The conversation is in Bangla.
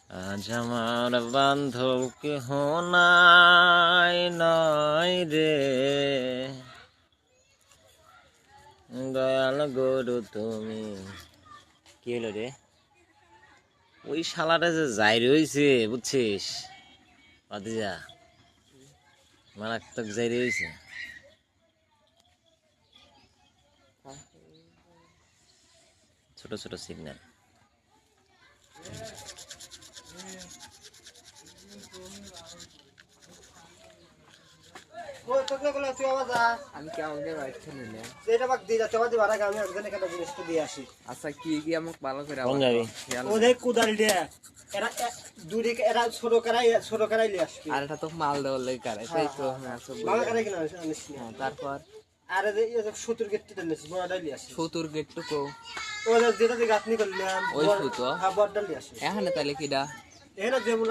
আজ আমার বান্ধব কেহ নাই নাই রে, দয়াল গরু তুমি। কি হলো রে? ওই শালাটা যে যাই রয়েছে বুঝছিস ভাতিজা, মারাত্মক যাই রয়েছে। ছোট ছোট সিগন্যাল। আমি কি আমাকে বাইরে নিলে এটা বাক দিয়ে যাচ্ছে বাদ দিবার আগে আমি একজনের একটা জিনিস তো দিয়ে আসি। আচ্ছা কি কি আমাকে ভালো করে কোন যাবি? ওদের কুদাল দিয়ে এরা দূরে এরা ছোট করাই নিয়ে আসবে। আর এটা তো মাল দেওয়ার লেগে কারে তাই তো হ্যাঁ সব বাবা করাই কিনা আনিস না। তারপর আর এই যে 70 গেট তে নিস বড়টাই নিয়ে আসি। 70 গেট টুকু ওদের যেটা দিয়ে গাঁথনি করলাম ওই সুতো? হ্যাঁ বড়টা নিয়ে আসি। এখানে তাহলে কিডা এরা যেমন